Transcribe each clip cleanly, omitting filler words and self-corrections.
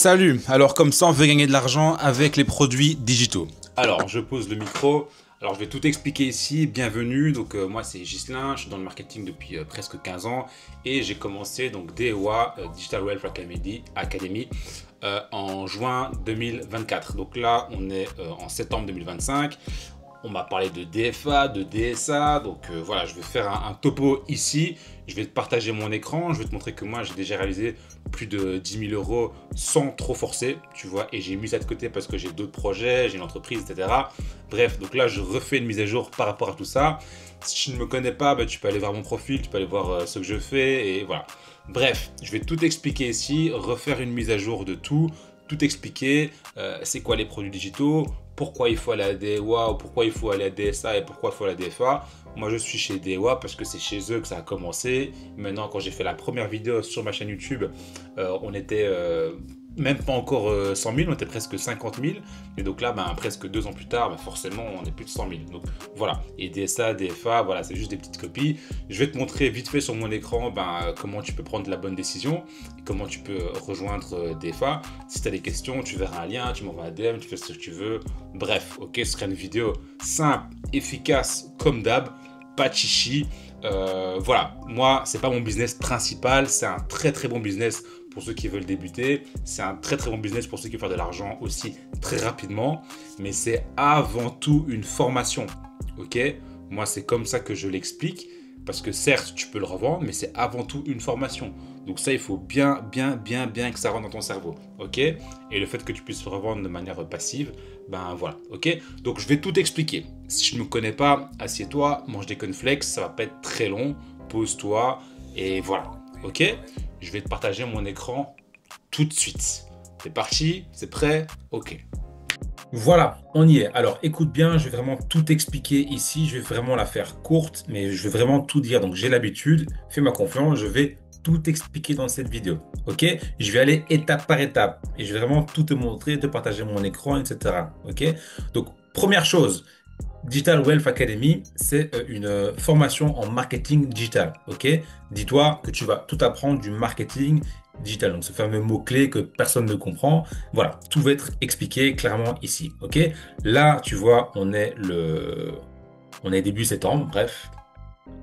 Salut, alors comme ça on veut gagner de l'argent avec les produits digitaux. Alors je pose le micro, alors je vais tout expliquer ici, bienvenue, donc moi c'est Ghislain, je suis dans le marketing depuis presque 15 ans et j'ai commencé donc DEWA, Digital Wealth Academy, en juin 2024. Donc là on est en septembre 2025. On m'a parlé de DFA, de DSA, donc voilà, je vais faire un topo ici. Je vais te partager mon écran, je vais te montrer que moi j'ai déjà réalisé plus de 10 000 euros sans trop forcer, tu vois, et j'ai mis ça de côté parce que j'ai d'autres projets, j'ai une entreprise, etc. Bref, donc là je refais une mise à jour par rapport à tout ça. Si tu ne me connais pas, bah, tu peux aller voir mon profil, tu peux aller voir ce que je fais, et voilà. Bref, je vais tout expliquer ici, refaire une mise à jour de tout expliquer, c'est quoi les produits digitaux, pourquoi il faut aller à DEWA ou pourquoi il faut aller à DSA et pourquoi il faut aller à DFA. Moi je suis chez DEWA parce que c'est chez eux que ça a commencé. Maintenant quand j'ai fait la première vidéo sur ma chaîne YouTube, on était même pas encore 100 000, on était presque 50 000. Et donc là, presque 2 ans plus tard, forcément, on est plus de 100 000. Donc voilà. Et DSA, DFA, voilà, c'est juste des petites copies. Je vais te montrer vite fait sur mon écran comment tu peux prendre la bonne décision et comment tu peux rejoindre DFA. Si tu as des questions, tu verras un lien, tu m'envoies un DM, tu fais ce que tu veux. Bref, ok, ce sera une vidéo simple, efficace, comme d'hab, pas de chichi. Voilà, moi, c'est pas mon business principal, c'est un très très bon business pour ceux qui veulent débuter. C'est un très très bon business pour ceux qui veulent faire de l'argent aussi très rapidement. Mais c'est avant tout une formation. Ok? Moi, c'est comme ça que je l'explique. Parce que certes, tu peux le revendre, mais c'est avant tout une formation. Donc ça, il faut bien que ça rentre dans ton cerveau. Ok? Et le fait que tu puisses le revendre de manière passive, voilà. Ok? Donc je vais tout expliquer. Si tu ne me connais pas, assieds-toi, mange des cornflakes, ça va pas être très long. Pose-toi et voilà. Ok? Je vais te partager mon écran tout de suite. C'est parti, c'est prêt? Ok. Voilà, on y est. Alors, écoute bien, je vais vraiment tout expliquer ici. Je vais vraiment la faire courte, mais je vais vraiment tout dire. Donc, j'ai l'habitude, fais-moi confiance, je vais tout expliquer dans cette vidéo. Ok? Je vais aller étape par étape et je vais vraiment tout te montrer, te partager mon écran, etc. Ok? Donc, première chose, Digital Wealth Academy, c'est une formation en marketing digital. Ok? Dis-toi que tu vas tout apprendre du marketing digital. Donc, ce fameux mot-clé que personne ne comprend. Voilà, tout va être expliqué clairement ici. Ok? Là, tu vois, on est début septembre. Bref,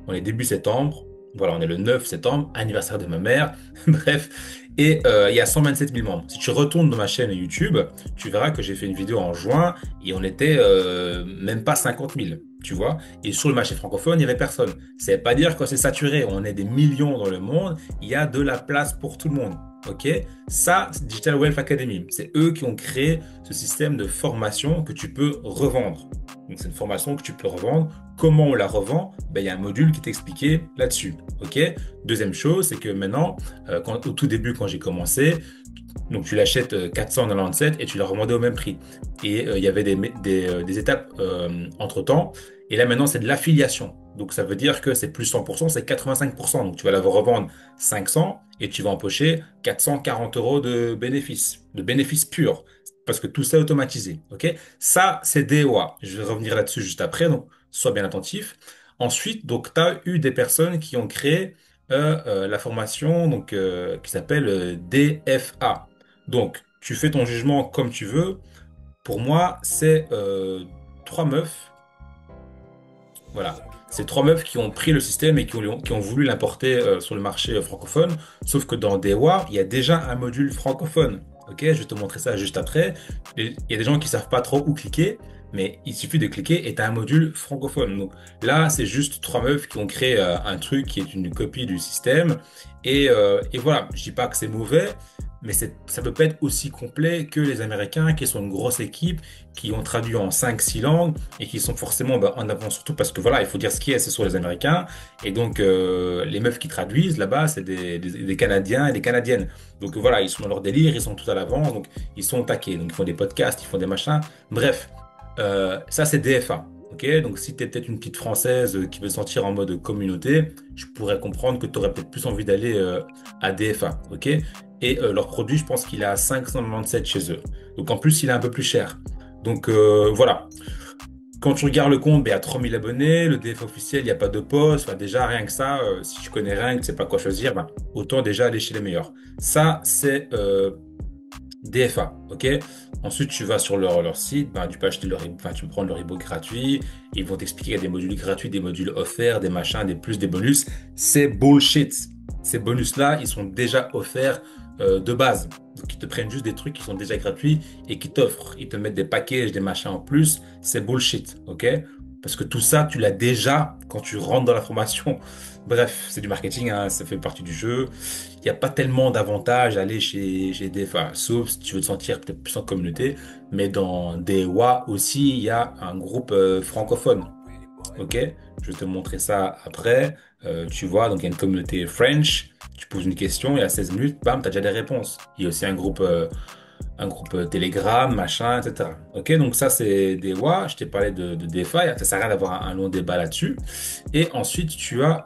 on est début septembre. Voilà, on est le 9 septembre, anniversaire de ma mère. Bref, et il y a 127 000 membres. Si tu retournes dans ma chaîne YouTube, tu verras que j'ai fait une vidéo en juin et on était même pas 50 000, tu vois. Et sur le marché francophone, il n'y avait personne. Ça ne veut pas dire que c'est saturé. On est des millions dans le monde. Il y a de la place pour tout le monde. Ok? Ça, c'est Digital Wealth Academy. C'est eux qui ont créé ce système de formation que tu peux revendre. Donc, c'est une formation que tu peux revendre. Comment on la revend? Il y a un module qui est expliqué là-dessus. Ok? Deuxième chose, c'est que maintenant, au tout début, quand j'ai commencé, donc tu l'achètes 497 et tu la revendais au même prix. Et il y avait des étapes entre-temps. Et là, maintenant, c'est de l'affiliation. Donc, ça veut dire que c'est plus 100%, c'est 85%. Donc, tu vas la revendre 500 et tu vas empocher 440 euros de bénéfices purs. Parce que tout ça est automatisé. Ok? Ça, c'est DEWA. Je vais revenir là-dessus juste après. Donc, sois bien attentif. Ensuite, donc, tu as eu des personnes qui ont créé la formation donc, qui s'appelle DFA. Donc, tu fais ton jugement comme tu veux. Pour moi, c'est trois meufs. Voilà. C'est trois meufs qui ont pris le système et qui ont voulu l'importer sur le marché francophone. Sauf que dans DEWA, il y a déjà un module francophone. Ok, je vais te montrer ça juste après. Il y a des gens qui savent pas trop où cliquer, mais il suffit de cliquer et tu as un module francophone. Donc là, c'est juste trois meufs qui ont créé un truc qui est une copie du système. Et voilà, je dis pas que c'est mauvais, mais ça peut pas être aussi complet que les Américains, qui sont une grosse équipe, qui ont traduit en 5-6 langues et qui sont forcément en avant, surtout parce que voilà, il faut dire ce qui est, c'est sur les Américains. Et donc, les meufs qui traduisent là-bas, c'est des Canadiens et des Canadiennes. Donc voilà, ils sont dans leur délire, ils sont tout à l'avant, donc ils sont taqués. Donc ils font des podcasts, ils font des machins. Bref, ça c'est DFA. Ok, donc si tu es peut-être une petite Française qui veut sortir en mode communauté, je pourrais comprendre que tu aurais peut-être plus envie d'aller à DFA. Ok, et leur produit, je pense qu'il est à 597 chez eux. Donc en plus, il est un peu plus cher. Donc voilà. Quand tu regardes le compte, il y a 3000 abonnés, le DFA officiel, il n'y a pas de poste. Enfin, déjà, rien que ça, si tu connais rien, que tu sais pas quoi choisir, autant déjà aller chez les meilleurs. Ça, c'est DFA, ok? Ensuite, tu vas sur leur site, ben, tu peux acheter tu peux prendre leur ebook gratuit. Ils vont t'expliquer qu'il y a des modules gratuits, des modules offerts, des machins, des plus, des bonus. C'est bullshit. Ces bonus-là, ils sont déjà offerts de base. Donc, ils te prennent juste des trucs qui sont déjà gratuits et qui t'offrent. Ils te mettent des packages, des machins en plus. C'est bullshit, ok? Parce que tout ça, tu l'as déjà quand tu rentres dans la formation. Bref, c'est du marketing, hein, ça fait partie du jeu. Il n'y a pas tellement d'avantages à aller chez DFA, sauf si tu veux te sentir peut-être plus en communauté. Mais dans DEWA aussi, il y a un groupe francophone. Ok? Je vais te montrer ça après. Tu vois, donc il y a une communauté French. Tu poses une question et à 16 minutes, bam, tu as déjà des réponses. Il y a aussi un groupe Telegram, machin, etc. Ok, donc ça c'est DEWA. Je t'ai parlé de DeFi. Ça sert à rien d'avoir un long débat là-dessus. Et ensuite, tu as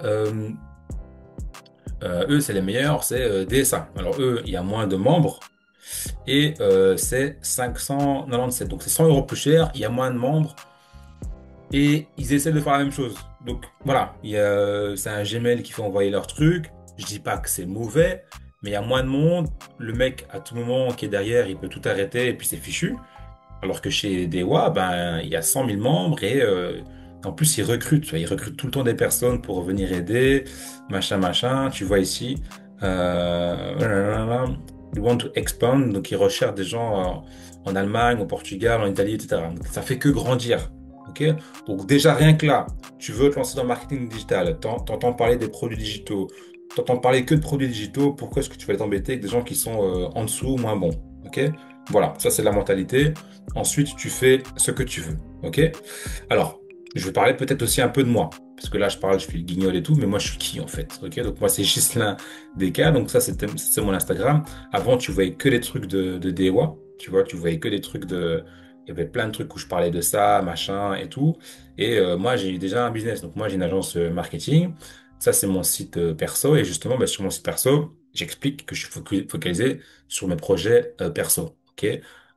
eux, c'est les meilleurs, c'est DSA. Alors eux, il y a moins de membres et c'est 597. Donc c'est 100 euros plus cher, il y a moins de membres et ils essaient de faire la même chose. Donc voilà, c'est un Gmail qui fait envoyer leur truc. Je dis pas que c'est mauvais, mais il y a moins de monde. Le mec, à tout moment qui est derrière, il peut tout arrêter et puis c'est fichu. Alors que chez Dewa, ben, il y a 100 000 membres et en plus, ils recrutent. Tu vois, ils recrutent tout le temps des personnes pour venir aider, machin, machin. Tu vois ici, they want to expand. Donc, ils recherchent des gens en Allemagne, au Portugal, en Italie, etc. Donc, ça fait que grandir. OK? Donc, déjà, rien que là, tu veux te lancer dans le marketing digital, t'entends parler des produits digitaux, t'entends parler que de produits digitaux, pourquoi est-ce que tu vas t'embêter avec des gens qui sont en dessous, moins bons? OK? Voilà, ça, c'est la mentalité. Ensuite, tu fais ce que tu veux. OK? Alors, je vais parler peut-être aussi un peu de moi. Parce que là, je fais le guignol et tout, mais moi, je suis qui en fait? OK? Donc, moi, c'est Ghislain DK. Donc, ça, c'est mon Instagram. Avant, tu voyais que des trucs de DEWA. Tu vois, tu voyais que des trucs de. Il y avait plein de trucs où je parlais de ça, machin et tout. Et moi, j'ai déjà un business. Donc, moi, j'ai une agence marketing. Ça, c'est mon site perso. Et justement, bah, sur mon site perso, j'explique que je suis focalisé sur mes projets perso. OK?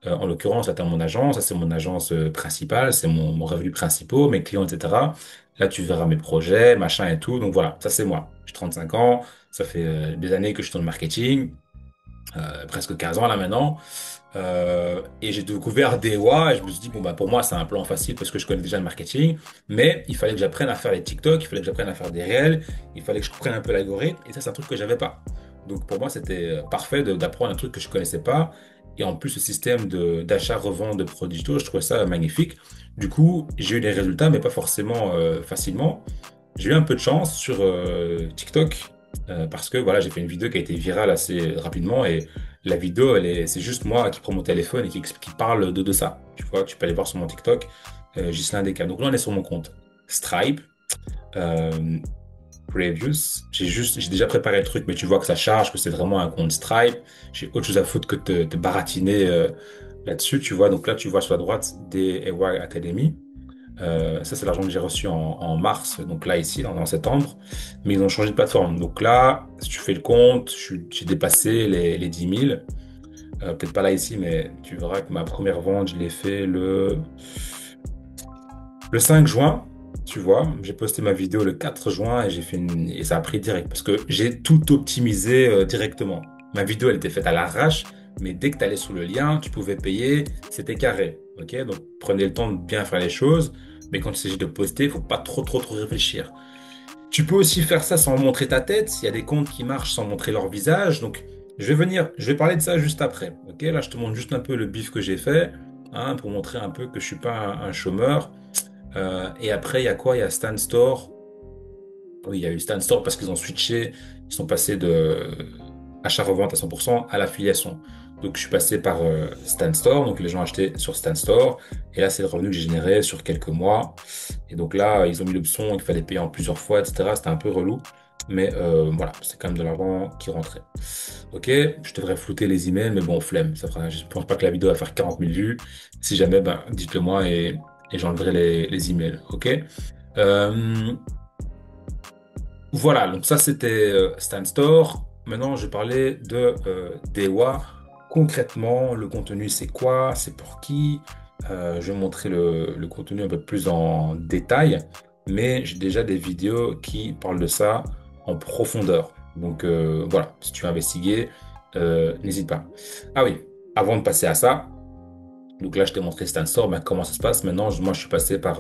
En l'occurrence, là, t'as mon agence, ça c'est mon agence principale, c'est mon revenu principal, mes clients, etc. Là, tu verras mes projets, machin et tout. Donc voilà, ça c'est moi. J'ai 35 ans, ça fait des années que je suis dans le marketing, presque 15 ans là maintenant. Et j'ai découvert DEWA et je me suis dit, bon, bah, pour moi, c'est un plan facile parce que je connais déjà le marketing, mais il fallait que j'apprenne à faire les TikTok, il fallait que j'apprenne à faire des réels, il fallait que je comprenne un peu l'algorithme et ça, c'est un truc que j'avais pas. Donc pour moi, c'était parfait d'apprendre un truc que je connaissais pas. Et en plus, le système d'achat-revente de produits digitaux, je trouvais ça magnifique. Du coup, j'ai eu des résultats, mais pas forcément facilement. J'ai eu un peu de chance sur TikTok parce que voilà, j'ai fait une vidéo qui a été virale assez rapidement et la vidéo, c'est juste moi qui prends mon téléphone et qui parle de ça. Tu vois, tu peux aller voir sur mon TikTok, Ghislain Descas. Donc là, on est sur mon compte Stripe, euh, Previous. J'ai déjà préparé le truc, mais tu vois que ça charge, que c'est vraiment un compte Stripe. J'ai autre chose à foutre que de te baratiner là-dessus, tu vois. Donc là, tu vois sur la droite des AY Academy. Ça, c'est l'argent que j'ai reçu en mars, donc là, ici, en septembre. Mais ils ont changé de plateforme. Donc là, si tu fais le compte, j'ai dépassé les 10 000. Peut-être pas là, ici, mais tu verras que ma première vente, je l'ai fait le 5 juin. Tu vois, j'ai posté ma vidéo le 4 juin et et ça a pris direct parce que j'ai tout optimisé directement. Ma vidéo, elle était faite à l'arrache, mais dès que tu allais sur le lien, tu pouvais payer, c'était carré. Ok, donc prenez le temps de bien faire les choses, mais quand il s'agit de poster, il faut pas trop réfléchir. Tu peux aussi faire ça sans montrer ta tête. Il y a des comptes qui marchent sans montrer leur visage. Donc, je vais parler de ça juste après. Ok, là, je te montre juste un peu le bif que j'ai fait, hein, pour montrer un peu que je suis pas un chômeur. Et après, il y a quoi? Il y a Stan Store. Oui, il y a eu Stan Store parce qu'ils ont switché. Ils sont passés de achat-revente à 100% à l'affiliation. Donc, je suis passé par Stan Store. Donc, les gens achetaient sur Stan Store. Et là, c'est le revenu que j'ai généré sur quelques mois. Et donc là, ils ont mis l'option qu'il fallait payer en plusieurs fois, etc. C'était un peu relou. Mais voilà, c'est quand même de l'argent qui rentrait. Ok, je devrais flouter les emails, mais bon, flemme. Je pense pas que la vidéo va faire 40 000 vues. Si jamais, ben, dites-le moi et j'enlèverai les emails. Ok. Euh, voilà, donc ça c'était Stan Store. Maintenant, je parlais de Dewa. Concrètement, le contenu, c'est quoi? C'est pour qui? Je vais montrer le contenu un peu plus en détail, mais j'ai déjà des vidéos qui parlent de ça en profondeur. Donc voilà, si tu veux investiguer, n'hésite pas. Ah oui. avant de passer à ça, donc là, je t'ai montré Stan Store, ben, comment ça se passe. Maintenant, moi, je suis passé par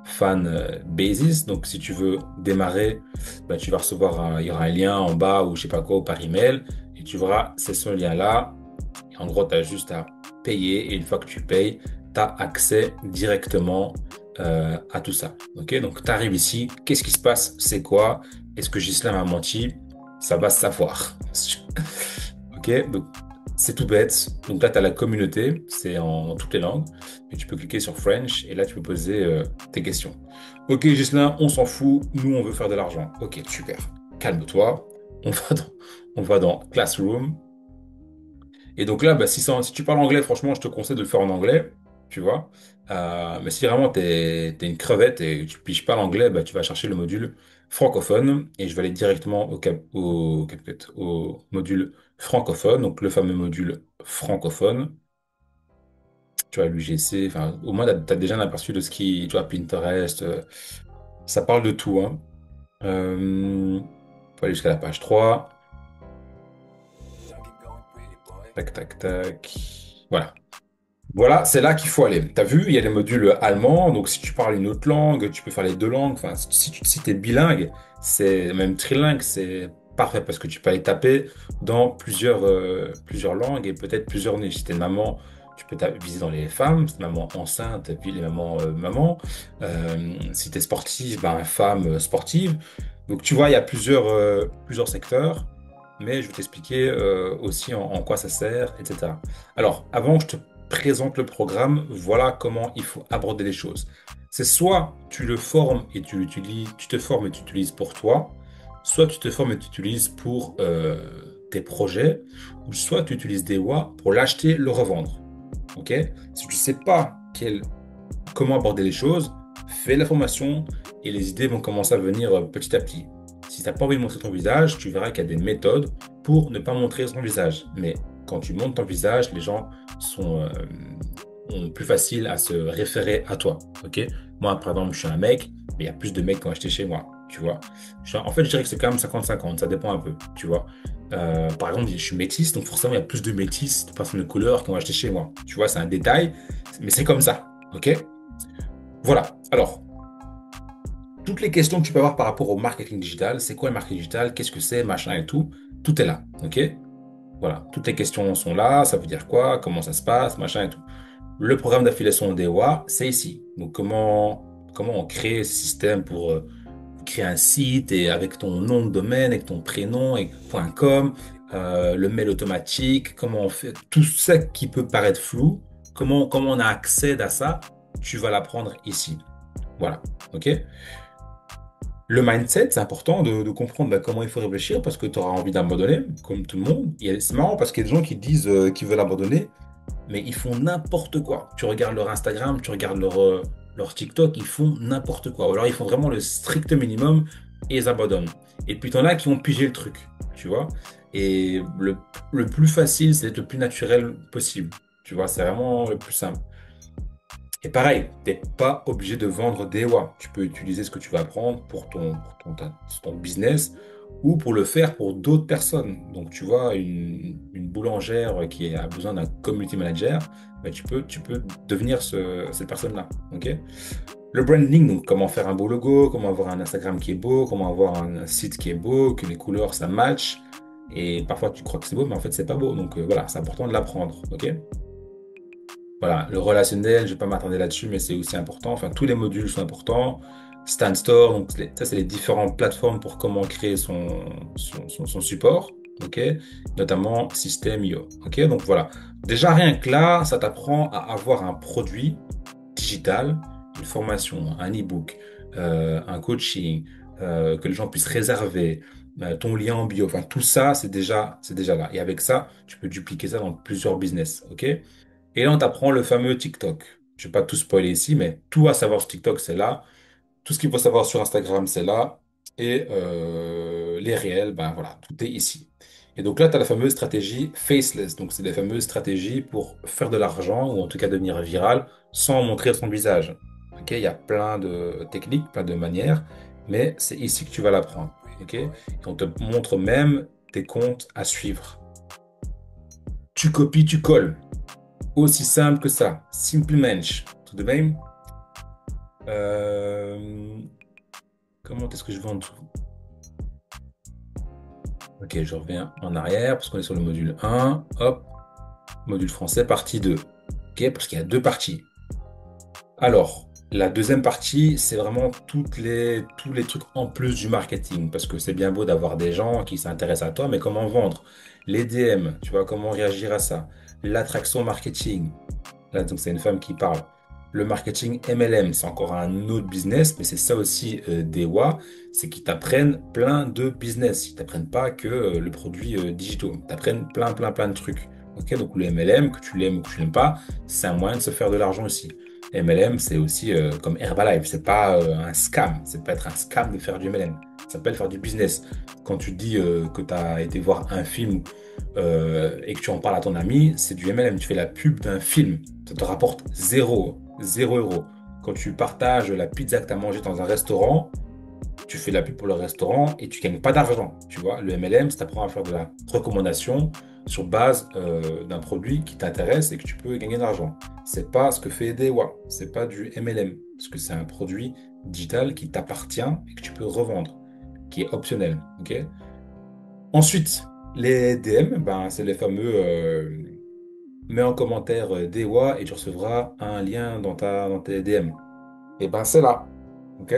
Fan Basis. Donc, si tu veux démarrer, ben, tu vas recevoir il y aura un lien en bas ou je sais pas quoi, ou par email. Et tu verras, c'est ce lien-là. Et en gros, tu as juste à payer. Et une fois que tu payes, tu as accès directement à tout ça. Ok? Donc, tu arrives ici. Qu'est-ce qui se passe? C'est quoi? Est-ce que Ghislain m'a menti? Ça va se savoir. Ok? Donc, c'est tout bête. Donc là, tu as la communauté, c'est en toutes les langues. Et tu peux cliquer sur French et là, tu peux poser tes questions. Ok, Gislain, on s'en fout. Nous, on veut faire de l'argent. Ok, super. Calme-toi. On va dans Classroom. Et donc là, bah, si tu parles anglais, franchement, je te conseille de le faire en anglais. Tu vois. Mais si vraiment t'es une crevette et tu piges pas l'anglais, bah, tu vas chercher le module francophone et je vais aller directement au module francophone, donc le fameux module francophone. Tu vois, l'UGC, enfin, au moins, t'as déjà un aperçu de ce qui, tu vois, Pinterest, ça parle de tout, hein. Faut aller jusqu'à la page 3. Tac, tac, tac. Voilà. Voilà, c'est là qu'il faut aller. T'as vu, il y a les modules allemands, donc si tu parles une autre langue, tu peux faire les deux langues. Enfin, si t'es bilingue, c'est même trilingue, c'est parfait parce que tu peux aller taper dans plusieurs langues et peut-être plusieurs niches. Si t'es une maman, tu peux viser dans les femmes, si t'es maman enceinte, et puis les mamans mamans. Si t'es sportive, ben femme sportive. Donc tu vois, il y a plusieurs secteurs, mais je vais t'expliquer aussi en quoi ça sert, etc. Alors, avant que je te présente le programme, voilà comment il faut aborder les choses. C'est soit tu le formes et tu l'utilises, tu te formes et tu l'utilises pour toi, soit tu te formes et tu l'utilises pour tes projets, ou soit tu utilises des WA pour l'acheter, le revendre. Ok? Si tu ne sais pas comment aborder les choses, fais la formation et les idées vont commencer à venir petit à petit. Si tu n'as pas envie de montrer ton visage, tu verras qu'il y a des méthodes pour ne pas montrer son visage. Mais quand tu montres ton visage, les gens ont plus facile à se référer à toi. Ok? Moi, par exemple, je suis un mec, mais il y a plus de mecs qui ont acheté chez moi. Tu vois? En fait, je dirais que c'est quand même 50-50, ça dépend un peu. Tu vois? Par exemple, je suis métisse, donc forcément, il y a plus de métis, de personnes de couleur qui ont acheté chez moi. Tu vois, c'est un détail, mais c'est comme ça. Ok? Voilà. Alors, toutes les questions que tu peux avoir par rapport au marketing digital, c'est quoi le marketing digital, qu'est-ce que c'est, machin et tout est là. OK? Voilà. Toutes les questions sont là, ça veut dire quoi, comment ça se passe, machin et tout. Le programme d'affiliation DEWA, c'est ici. Donc, comment on crée ce système pour créer un site et avec ton nom de domaine, avec ton prénom, et .com, le mail automatique, comment on fait tout ça qui peut paraître flou, comment on a accès à ça, tu vas l'apprendre ici. Voilà. OK? Le mindset, c'est important de comprendre bah, comment il faut réfléchir parce que tu auras envie d'abandonner, comme tout le monde. Et c'est marrant parce qu'il y a des gens qui disent qu'ils veulent abandonner, mais ils font n'importe quoi. Tu regardes leur Instagram, tu regardes leur TikTok, ils font n'importe quoi. Ou alors ils font vraiment le strict minimum et ils abandonnent. Et puis t'en as qui ont pigé le truc, tu vois. Et le plus facile, c'est d'être le plus naturel possible. Tu vois, c'est vraiment le plus simple. Et pareil, t'es pas obligé de vendre des WA. Tu peux utiliser ce que tu vas apprendre pour ton business ou pour le faire pour d'autres personnes. Donc, tu vois, une boulangère qui a besoin d'un community manager, ben, tu peux devenir cette personne-là. OK? Le branding, donc comment faire un beau logo, comment avoir un Instagram qui est beau, comment avoir un site qui est beau, que les couleurs, ça match. Et parfois, tu crois que c'est beau, mais en fait, c'est pas beau. Donc, voilà, c'est important de l'apprendre. OK? Voilà, le relationnel, je ne vais pas m'attarder là-dessus, mais c'est aussi important. Enfin, tous les modules sont importants. Stan Store, donc ça, c'est les différentes plateformes pour comment créer son support, ok? Notamment System.io, ok? Donc voilà. Déjà, rien que là, ça t'apprend à avoir un produit digital, une formation, un e-book, un coaching, que les gens puissent réserver, ton lien en bio. Enfin, tout ça, c'est déjà là. Et avec ça, tu peux dupliquer ça dans plusieurs business, ok? Et là, on t'apprend le fameux TikTok. Je ne vais pas tout spoiler ici, mais tout à savoir sur TikTok, c'est là. Tout ce qu'il faut savoir sur Instagram, c'est là. Et les réels, ben voilà, tout est ici. Et donc là, tu as la fameuse stratégie faceless. Donc, c'est les fameuses stratégies pour faire de l'argent ou en tout cas devenir viral sans montrer son visage. Ok, il y a plein de techniques, plein de manières, mais c'est ici que tu vas l'apprendre. Ok, et on te montre même des comptes à suivre. Tu copies, tu colles. Aussi simple que ça. Simplesmente. Tudo bem? Euh, Comment est-ce que je vais en dessous? Ok, je reviens en arrière parce qu'on est sur le module 1. Hop, module français, partie 2. Ok, parce qu'il y a deux parties. Alors, la deuxième partie, c'est vraiment tous les trucs en plus du marketing. Parce que c'est bien beau d'avoir des gens qui s'intéressent à toi, mais comment vendre? Les DM, tu vois, comment réagir à ça? L'attraction marketing. Là, donc c'est une femme qui parle. Le marketing MLM, c'est encore un autre business, mais c'est ça aussi Dewa, c'est qu'ils t'apprennent plein de business. Ils t'apprennent pas que le produit digital. Ils t'apprennent plein de trucs. Ok, donc le MLM, que tu l'aimes ou que tu l'aimes pas, c'est un moyen de se faire de l'argent aussi. MLM, c'est aussi comme Herbalife, c'est pas un scam. C'est pas être un scam de faire du MLM. Ça s'appelle faire du business. Quand tu dis que tu as été voir un film et que tu en parles à ton ami, c'est du MLM. Tu fais la pub d'un film. Ça te rapporte zéro euro. Quand tu partages la pizza que tu as mangée dans un restaurant, tu fais la pub pour le restaurant et tu gagnes pas d'argent. Tu vois, le MLM, ça t'apprend à faire de la recommandation sur base d'un produit qui t'intéresse et que tu peux gagner de l'argent. C'est pas ce que fait Dewa. C'est pas du MLM. Parce que c'est un produit digital qui t'appartient et que tu peux revendre, qui est optionnel. Ok? Ensuite, les DM, ben, c'est les fameux mets en commentaire DEWA et tu recevras un lien dans tes DM. Et ben c'est là. OK?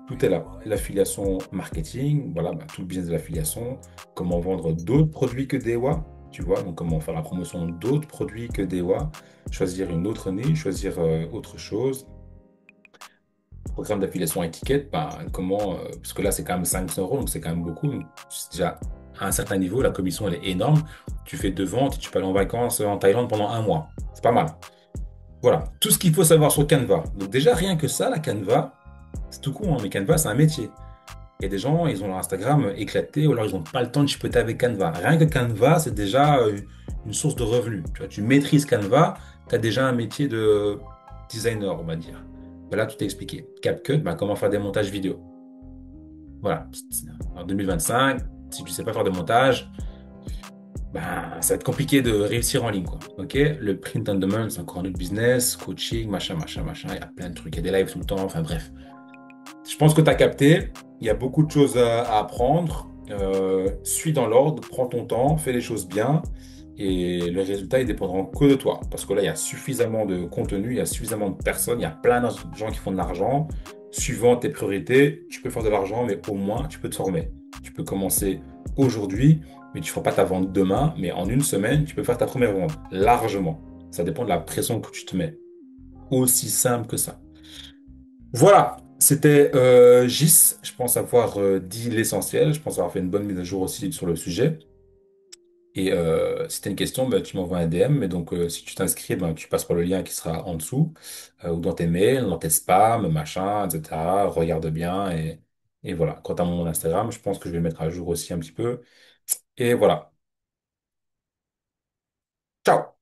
Tout est là. L'affiliation marketing, voilà, ben, tout le business de l'affiliation, comment vendre d'autres produits que DEWA, tu vois, donc comment faire la promotion d'autres produits que DEWA, choisir une autre niche, choisir autre chose. Programme d'affiliation à étiquette, ben, comment, parce que là c'est quand même 500 euros, donc c'est quand même beaucoup. Donc, c'est déjà à un certain niveau, la commission elle est énorme. Tu fais deux ventes et tu peux aller en vacances en Thaïlande pendant un mois. C'est pas mal. Voilà, tout ce qu'il faut savoir sur Canva. Donc déjà, rien que ça, la Canva, c'est tout con, hein, mais Canva, c'est un métier. Il y a des gens, ils ont leur Instagram éclaté ou alors ils n'ont pas le temps de chipoter avec Canva. Rien que Canva, c'est déjà une source de revenus. Tu vois, tu maîtrises Canva, tu as déjà un métier de designer, on va dire. Voilà, tout est expliqué. CapCut, ben, comment faire des montages vidéo. Voilà. En 2025, si tu ne sais pas faire de montage, ben, ça va être compliqué de réussir en ligne, quoi. OK? Le print on demand, c'est encore un autre business, coaching, machin. Il y a plein de trucs. Il y a des lives tout le temps. Enfin, bref. Je pense que tu as capté. Il y a beaucoup de choses à apprendre. Suis dans l'ordre, prends ton temps, fais les choses bien. Et le résultat, il dépendra que de toi. Parce que là, il y a suffisamment de contenu, il y a suffisamment de personnes, il y a plein de gens qui font de l'argent. Suivant tes priorités, tu peux faire de l'argent, mais au moins, tu peux te former. Tu peux commencer aujourd'hui, mais tu ne feras pas ta vente demain. Mais en une semaine, tu peux faire ta première vente, largement. Ça dépend de la pression que tu te mets. Aussi simple que ça. Voilà, c'était Gis. Je pense avoir dit l'essentiel. Je pense avoir fait une bonne mise à jour aussi sur le sujet. Et si tu as une question, bah, tu m'envoies un DM. Mais donc, si tu t'inscris, ben, tu passes par le lien qui sera en dessous, ou dans tes mails, dans tes spams, machin, etc. Regarde bien. Et voilà. Quant à mon Instagram, je pense que je vais le mettre à jour aussi un petit peu. Et voilà. Ciao!